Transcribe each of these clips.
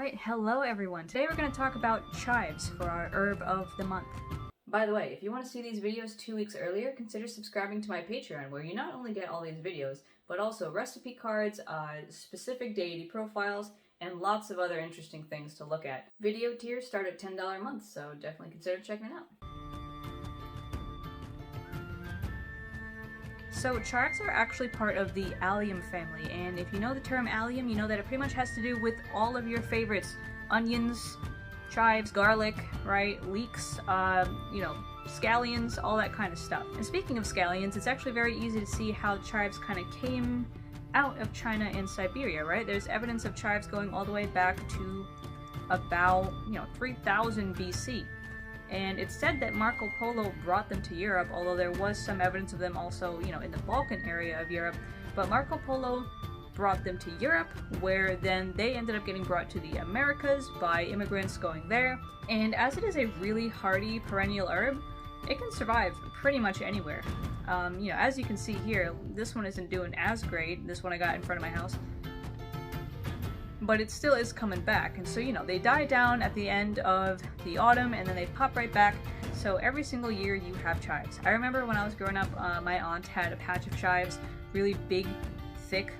Alright, hello everyone. Today we're going to talk about chives for our herb of the month. By the way, if you want to see these videos 2 weeks earlier, consider subscribing to my Patreon, where you not only get all these videos, but also recipe cards, specific deity profiles, and lots of other interesting things to look at. Video tiers start at $10 a month, so definitely consider checking it out. So chives are actually part of the allium family, and if you know the term allium, you know that it pretty much has to do with all of your favorites. Onions, chives, garlic, right, leeks, scallions, all that kind of stuff. And speaking of scallions, it's actually very easy to see how chives kind of came out of China and Siberia, right? There's evidence of chives going all the way back to about, 3000 BC. And it's said that Marco Polo brought them to Europe, although there was some evidence of them also, in the Balkan area of Europe. But Marco Polo brought them to Europe, where then they ended up getting brought to the Americas by immigrants going there. And as it is a really hardy perennial herb, it can survive pretty much anywhere. As you can see here, this one isn't doing as great, this one I got in front of my house. But it still is coming back, and so they die down at the end of the autumn and then they pop right back. So every single year you have chives. I remember when I was growing up, my aunt had a patch of chives, really big, thick,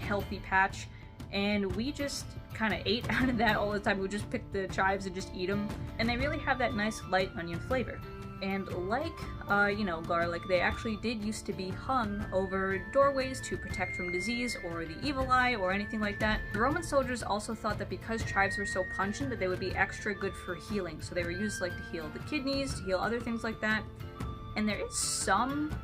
healthy patch, and we just kind of ate out of that all the time. We would just pick the chives and just eat them, and they really have that nice light onion flavor. And garlic, they actually did used to be hung over doorways to protect from disease or the evil eye or anything like that. The Roman soldiers also thought that because chives were so pungent that they would be extra good for healing. So they were used to heal the kidneys, to heal other things like that. And there is some,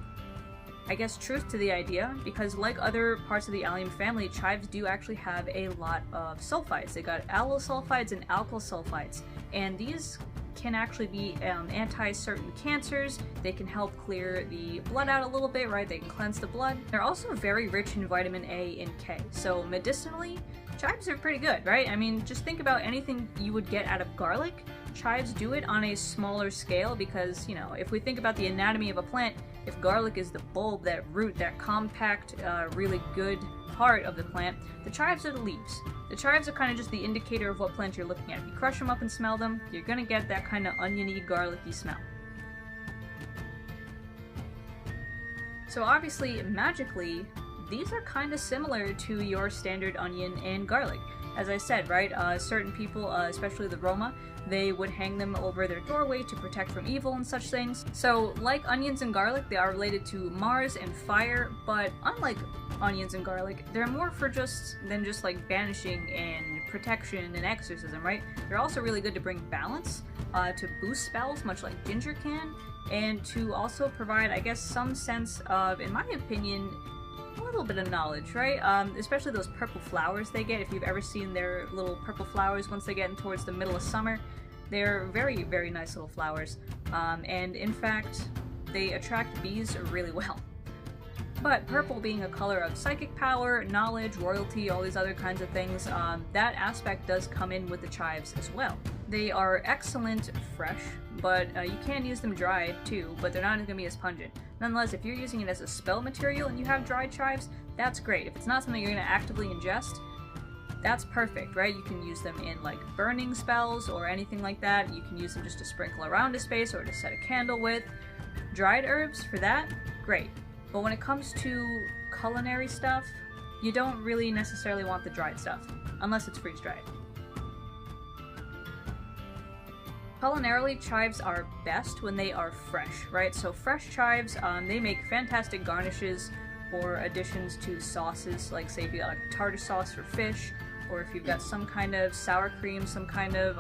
truth to the idea, because like other parts of the allium family, chives do actually have a lot of sulfides. They got allyl sulfides and alkyl sulfides, and these can actually be anti-certain cancers. They can help clear the blood out a little bit, right? They can cleanse the blood. They're also very rich in vitamin A and K. So medicinally, chives are pretty good, right? I mean, just think about anything you would get out of garlic. Chives do it on a smaller scale because, if we think about the anatomy of a plant, if garlic is the bulb, that root, that compact, really good part of the plant, the chives are the leaves. The chives are kind of just the indicator of what plant you're looking at. If you crush them up and smell them, you're gonna get that kind of oniony, garlicky smell. So obviously, magically, these are kind of similar to your standard onion and garlic. As I said, right, certain people, especially the Roma, they would hang them over their doorway to protect from evil and such things. So, like onions and garlic, they are related to Mars and fire, but unlike onions and garlic, they're more for just banishing and protection and exorcism, right? They're also really good to bring balance, to boost spells, much like ginger can, and to also provide, some sense of, in my opinion, a little bit of knowledge, right? Especially those purple flowers they get. If you've ever seen their little purple flowers once they get in towards the middle of summer, they're very, very nice little flowers. And in fact, they attract bees really well. But purple being a color of psychic power, knowledge, royalty, all these other kinds of things, that aspect does come in with the chives as well. They are excellent fresh, but you can use them dried too, but they're not going to be as pungent. Nonetheless, if you're using it as a spell material and you have dried chives, that's great. If it's not something you're going to actively ingest, that's perfect, right? You can use them in burning spells or anything like that. You can use them just to sprinkle around a space or to set a candle with. Dried herbs, for that, great. But when it comes to culinary stuff, you don't really necessarily want the dried stuff, unless it's freeze-dried. Culinarily, chives are best when they are fresh, right? So fresh chives, they make fantastic garnishes or additions to sauces, like say if you got a tartar sauce for fish, or if you've got some kind of sour cream, some kind of,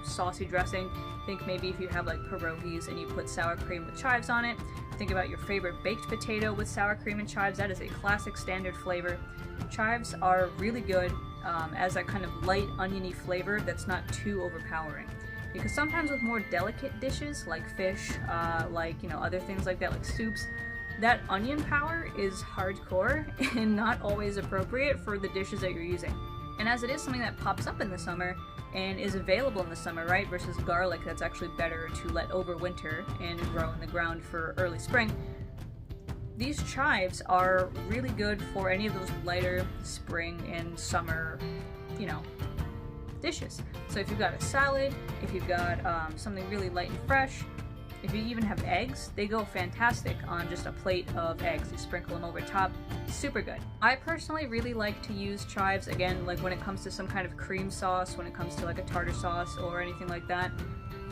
saucy dressing. Think maybe if you have pierogies and you put sour cream with chives on it. Think about your favorite baked potato with sour cream and chives. That is a classic standard flavor. Chives are really good as that kind of light oniony flavor that's not too overpowering. Because sometimes with more delicate dishes like fish, other things like that, like soups, that onion power is hardcore and not always appropriate for the dishes that you're using. And as it is something that pops up in the summer and is available in the summer, right, versus garlic that's actually better to let overwinter and grow in the ground for early spring, these chives are really good for any of those lighter spring and summer, dishes. So if you've got a salad, if you've got something really light and fresh, if you even have eggs, they go fantastic on just a plate of eggs. You sprinkle them over top, super good. I personally really like to use chives, again, like when it comes to some kind of cream sauce, when it comes to like a tartar sauce or anything like that.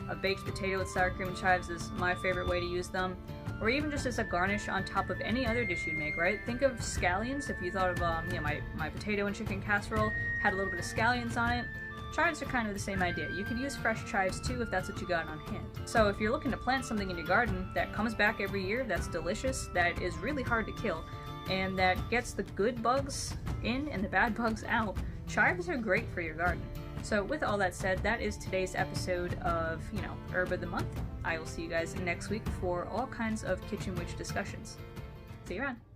A baked potato with sour cream and chives is my favorite way to use them. Or even just as a garnish on top of any other dish you'd make, right? Think of scallions. If you thought of, my potato and chicken casserole had a little bit of scallions on it. Chives are kind of the same idea. You could use fresh chives too if that's what you got on hand. So if you're looking to plant something in your garden that comes back every year, that's delicious, that is really hard to kill, and that gets the good bugs in and the bad bugs out, chives are great for your garden. So with all that said, that is today's episode of, Herb of the Month. I will see you guys next week for all kinds of Kitchen Witch discussions. See you around.